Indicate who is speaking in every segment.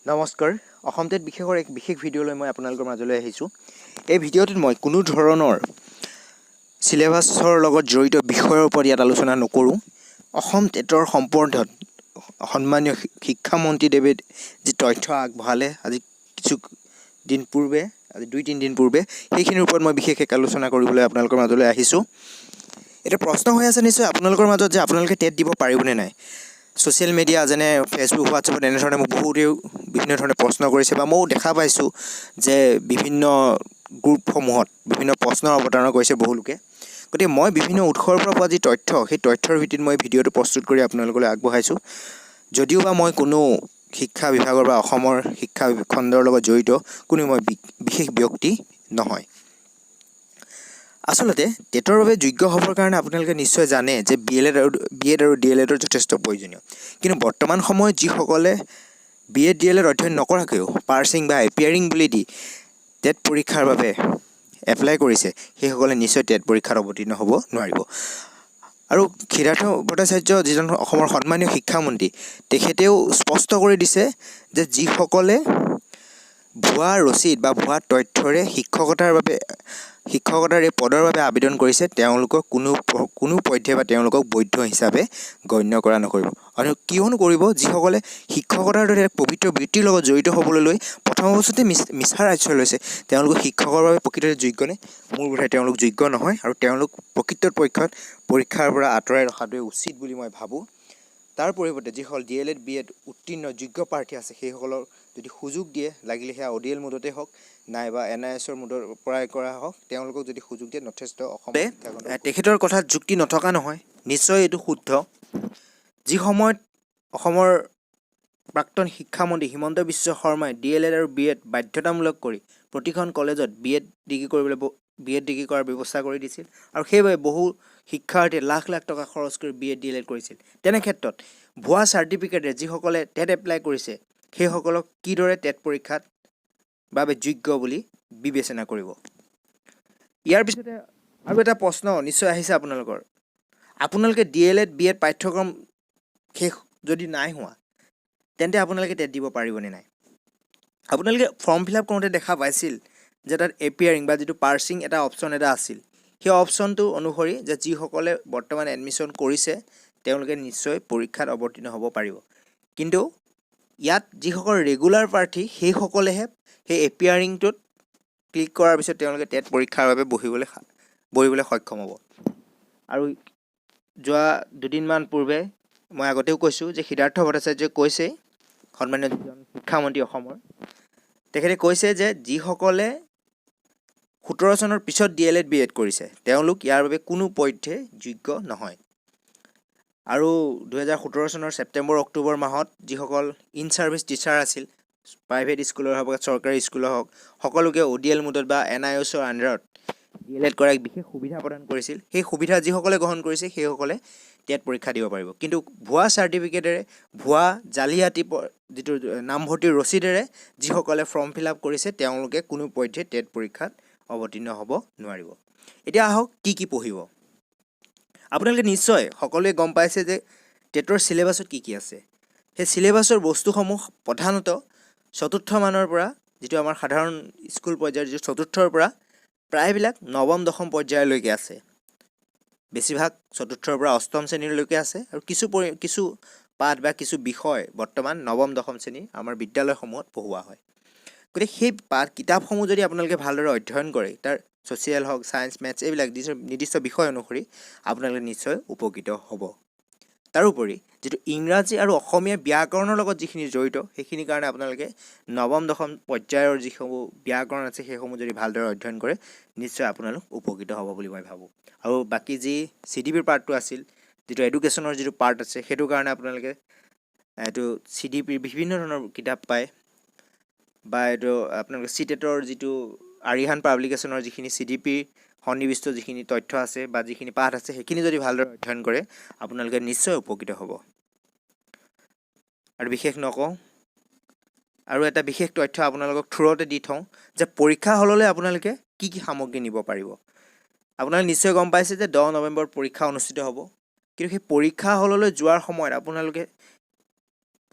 Speaker 1: নমস্কাৰ অসম টেট বিশেষৰ এক বিশেষ ভিডিঅ'লৈ মই আপোনালোকৰ মাজলৈ আহিছোঁ। এই ভিডিঅ'টোত মই কোনো ধৰণৰ সিলেবাছৰ লগত জড়িত বিষয়ৰ ওপৰত ইয়াত আলোচনা নকৰোঁ। অসম টেটৰ সম্পৰ্কত সন্মানীয় শিক্ষামন্ত্ৰীদেৱে যি তথ্য আগবঢ়ালে আজি কিছু দিন পূৰ্বে, আজি 2-3 দিন পূৰ্বে, সেইখিনিৰ ওপৰত মই বিশেষ এক আলোচনা কৰিবলৈ আপোনালোকৰ মাজলৈ আহিছোঁ। এটা প্ৰশ্ন হৈ আছে নিশ্চয় আপোনালোকৰ মাজত যে আপোনালোকে টেট দিব পাৰিবনে নাই। ছ'চিয়েল মিডিয়া যেনে ফেচবুক, হোৱাটছএপত এনেধৰণে মোক বহুতেও বিভিন্ন ধৰণে প্ৰশ্ন কৰিছে বা ময়ো দেখা পাইছোঁ যে বিভিন্ন গ্ৰুপসমূহত বিভিন্ন প্ৰশ্নৰ অৱতাৰণা কৰিছে বহুলোকে। গতিকে মই বিভিন্ন উৎসৰ পৰা পোৱা যি তথ্য, সেই তথ্যৰ ভিত্তিত মই ভিডিঅ'টো প্ৰস্তুত কৰি আপোনালোকলৈ আগবঢ়াইছোঁ। যদিও বা মই কোনো শিক্ষা বিভাগৰ বা অসমৰ শিক্ষা খণ্ডৰ লগত জড়িত কোনো মই বিশেষ ব্যক্তি নহয়। আচলতে টেটৰ বাবে যোগ্য হ'বৰ কাৰণে আপোনালোকে নিশ্চয় জানে যে বি এড আৰু ডি এল এডৰ যথেষ্ট প্ৰয়োজনীয়। কিন্তু বৰ্তমান সময়ত যিসকলে B Ed D L Ed অধ্যয়ন নকৰাকৈও পাৰ্চিং বা এপিয়াৰিং বুলি দি টেট পৰীক্ষাৰ বাবে এপ্লাই কৰিছে, সেইসকলে নিশ্চয় টেট পৰীক্ষাত অৱতীৰ্ণ হ'ব নোৱাৰিব। আৰু সিদ্ধাৰ্থ ভট্টাচাৰ্য যিজন অসমৰ সন্মানীয় শিক্ষামন্ত্ৰী, তেখেতেও স্পষ্ট কৰি দিছে যে যিসকলে ভুৱা ৰচিদ বা ভুৱা তথ্যৰে শিক্ষকতাৰ এই পদৰ বাবে আবেদন কৰিছে, তেওঁলোকক কোনো পধ্যে বা তেওঁলোকক বৈধ হিচাপে গণ্য কৰা নকৰিব। আৰু কিয়নো কৰিব, যিসকলে শিক্ষকতাৰ দৰে এক পবিত্ৰ বৃত্তিৰ লগত জড়িত হ'বলৈ লৈ প্ৰথম অৱস্থাতে মিছাৰ আশ্ৰয় লৈছে, তেওঁলোক শিক্ষকৰ বাবে প্ৰকৃততে যোগ্যনে? মোৰ বোধে তেওঁলোক যোগ্য নহয়, আৰু তেওঁলোক প্ৰকৃত পক্ষত পৰীক্ষাৰ পৰা আঁতৰাই ৰখাটোৱে উচিত বুলি মই ভাবোঁ। তাৰ পৰিৱৰ্তে যিসকল D L Ed B Ed উত্তীৰ্ণ যোগ্য প্ৰাৰ্থী আছে, সেইসকলৰ যদি সুযোগ দিয়ে, লাগিলে সেয়া ODL মোডতে হওক নাইবা NISৰ মোডৰ পৰাই কৰা হওক, তেওঁলোকক যদি সুযোগ দিয়ে, যথেষ্ট অসমে তেখেতৰ কথাত যুক্তি নথকা নহয়, নিশ্চয় এইটো শুদ্ধ। যি সময়ত অসমৰ প্ৰাক্তন শিক্ষামন্ত্ৰী হিমন্ত বিশ্ব শৰ্মাই ডি এল এড আৰু বি এড বাধ্যতামূলক কৰি প্ৰতিখন কলেজত বি এড ডিগ্ৰী কৰাৰ ব্যৱস্থা কৰি দিছিল, আৰু সেইবাবে বহু শিক্ষাৰ্থীয়ে লাখ লাখ টকা খৰচ কৰি B Ed D L Ed কৰিছিল। তেনে ক্ষেত্ৰত ভুৱা চাৰ্টিফিকেটে যিসকলে টেট এপ্লাই কৰিছে, সেইসকলক কিদৰে টেট পৰীক্ষাত বাবে যোগ্য বুলি বিবেচনা কৰিব? ইয়াৰ পিছতে আৰু এটা প্ৰশ্ন নিশ্চয় আহিছে আপোনালোকে D L Ed B Ed পাঠ্যক্ৰম শেষ যদি নাই হোৱা, তেন্তে আপোনালোকে টেট দিব পাৰিবনে নাই? আপোনালোকে ফৰ্ম ফিল আপ কৰোঁতে দেখা পাইছিল যে তাত এপিয়াৰিং বা যিটো পাৰ্চিং এটা অপশ্যন এটা আছিল। সেই অপশ্যনটো অনুসৰি যে যিসকলে বৰ্তমান এডমিশ্যন কৰিছে, তেওঁলোকে নিশ্চয় পৰীক্ষাত অৱতীৰ্ণ হ'ব পাৰিব। কিন্তু ইয়াত যিসকল ৰেগুলাৰ প্ৰাৰ্থী, সেইসকলেহে সেই এপিয়াৰিংটোত ক্লিক কৰাৰ পিছত তেওঁলোকে টেট পৰীক্ষাৰ বাবে বহিবলৈ সক্ষম হ'ব। আৰু যোৱা দুদিনমান পূৰ্বে মই আগতেও কৈছোঁ যে সিদ্ধাৰ্থ ভট্টাচাৰ্যই কৈছে, সন্মানীয় যিজন শিক্ষামন্ত্ৰী অসমৰ, তেখেতে কৈছে যে যিসকলে 17 চনৰ পিছত D L Ed B Ed কৰিছে, তেওঁলোক ইয়াৰ বাবে কোনো পধ্যে যোগ্য নহয়। আৰু 2017 চনৰ ছেপ্টেম্বৰ অক্টোবৰ মাহত যিসকল ইন ছাৰ্ভিচ টিচাৰ আছিল, প্ৰাইভেট স্কুলৰ হওক বা চৰকাৰী স্কুলৰ হওক, সকলোকে ODL মোডত বা NISৰ আণ্ডাৰত ডি এল এড কৰা এক বিশেষ সুবিধা প্ৰদান কৰিছিল। সেই সুবিধা যিসকলে গ্ৰহণ কৰিছে, সেইসকলে টেট পৰীক্ষা দিব পাৰিব। কিন্তু ভুৱা চাৰ্টিফিকেটেৰে, ভুৱা জালিয়াতি যিটো নামভৰ্তিৰ ৰচিদেৰে যিসকলে ফৰ্ম ফিল আপ কৰিছে, তেওঁলোকে কোনো পধ্যে টেট পৰীক্ষাত অৱতীৰ্ণ হ'ব নোৱাৰিব। এতিয়া আহক কি পঢ়িব। আপোনালোকে নিশ্চয় সকলোৱে গম পাইছে যে টেটৰ চিলেবাছত কি আছে। সেই চিলেবাছৰ বস্তুসমূহ প্ৰধানত চতুৰ্থ মানৰ পৰা, যিটো আমাৰ সাধাৰণ স্কুল পৰ্যায়ৰ যিটো চতুৰ্থৰ পৰা প্ৰায়বিলাক নৱম দশম পৰ্যায়লৈকে আছে। বেছিভাগ চতুৰ্থৰ পৰা অষ্টম শ্ৰেণীলৈকে আছে, আৰু কিছু পাঠ বা কিছু বিষয় বৰ্তমান নৱম দশম শ্ৰেণীৰ আমাৰ বিদ্যালয়সমূহত পঢ়োৱা হয়। গতিকে সেই কিতাপসমূহ যদি আপোনালোকে ভালদৰে অধ্যয়ন কৰে, তাৰ ছ'চিয়েল হওক, ছায়েন্স, মেথছ, এইবিলাক নিৰ্দিষ্ট বিষয় অনুসৰি আপোনালোকে নিশ্চয় উপকৃত হ'ব। তাৰোপৰি যিটো ইংৰাজী আৰু অসমীয়া ব্যাকৰণৰ লগত যিখিনি জড়িত, সেইখিনিৰ কাৰণে আপোনালোকে নৱম দশম পৰ্যায়ৰ যিসমূহ ব্যাকৰণ আছে, সেইসমূহ যদি ভালদৰে অধ্যয়ন কৰে, নিশ্চয় আপোনালোক উপকৃত হ'ব বুলি মই ভাবোঁ। আৰু বাকী যি CDPৰ পাৰ্টটো আছিল, যিটো এডুকেশ্যনৰ যিটো পাৰ্ট আছে, সেইটো কাৰণে আপোনালোকে এইটো CDPৰ বিভিন্ন ধৰণৰ কিতাপ পায়, বা এইটো আপোনালোকে CTETৰ যিটো আৰিহান পাব্লিকেশ্যনৰ যিখিনি CDPৰ সন্নিৱিষ্ট যিখিনি তথ্য আছে বা যিখিনি পাঠ আছে, সেইখিনি যদি ভালদৰে অধ্যয়ন কৰে, আপোনালোকে নিশ্চয় উপকৃত হ'ব। আৰু বিশেষ নকওঁ, আৰু এটা বিশেষ তথ্য আপোনালোকক থ্ৰুতে দি থওঁ যে পৰীক্ষা হললৈ আপোনালোকে কি সামগ্ৰী নিব পাৰিব। আপোনালোকে নিশ্চয় গম পাইছে যে 10 নৱেম্বৰত পৰীক্ষা অনুষ্ঠিত হ'ব। কিন্তু সেই পৰীক্ষা হললৈ যোৱাৰ সময়ত আপোনালোকে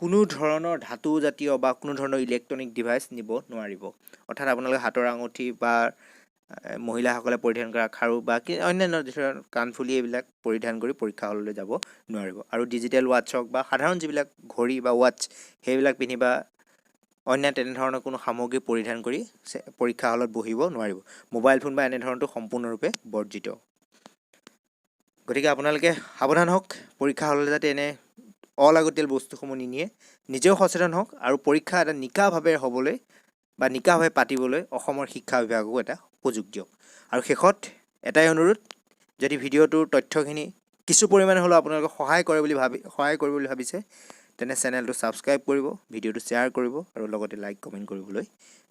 Speaker 1: কোনো ধৰণৰ ধাতু জাতীয় বা কোনো ধৰণৰ ইলেক্ট্ৰনিক ডিভাইচ নিব নোৱাৰিব অৰ্থাৎ আপোনালোকে হাতৰ আঙুঠি বা মহিলাসকলে পৰিধান কৰা খাৰু বা অন্যান্য ধৰণৰ কাণফুলি এইবিলাক পৰিধান কৰি পৰীক্ষা হললৈ যাব নোৱাৰিব আৰু ডিজিটেল ৱাটচ হওক বা সাধাৰণ যিবিলাক ঘড়ী বা ৱাটচ সেইবিলাক পিন্ধি বা অন্য তেনেধৰণৰ কোনো সামগ্ৰী পৰিধান কৰি পৰীক্ষা হলত বহিব নোৱাৰিব মোবাইল ফোন বা এনেধৰণটো সম্পূৰ্ণৰূপে বৰ্জিত গতিকে আপোনালোকে সাৱধান হওক পৰীক্ষা হললৈ যাতে এনে অলাগতিয়াল বস্তুসমূহ নিনিয়ে নিজেও সচেতন হওক আৰু পৰীক্ষা এটা নিকাভাৱে হ'বলৈ বা নিকাভাৱে পাতিবলৈ অসমৰ শিক্ষা বিভাগকো এটা সুযোগ দিয়ক আৰু শেষত এটাই অনুৰোধ যদি ভিডিঅ'টোৰ তথ্যখিনি কিছু পৰিমাণে হ'লেও আপোনালোকক সহায় কৰিব বুলি ভাবিছে তেনে চেনেলটো ছাবস্ক্ৰাইব কৰিব ভিডিঅ'টো শ্বেয়াৰ কৰিব আৰু লগতে লাইক কমেণ্ট কৰিবলৈ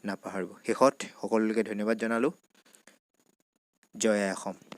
Speaker 1: নাপাহৰিব শেষত সকলোকে ধন্যবাদ জনালোঁ জয় আই অসম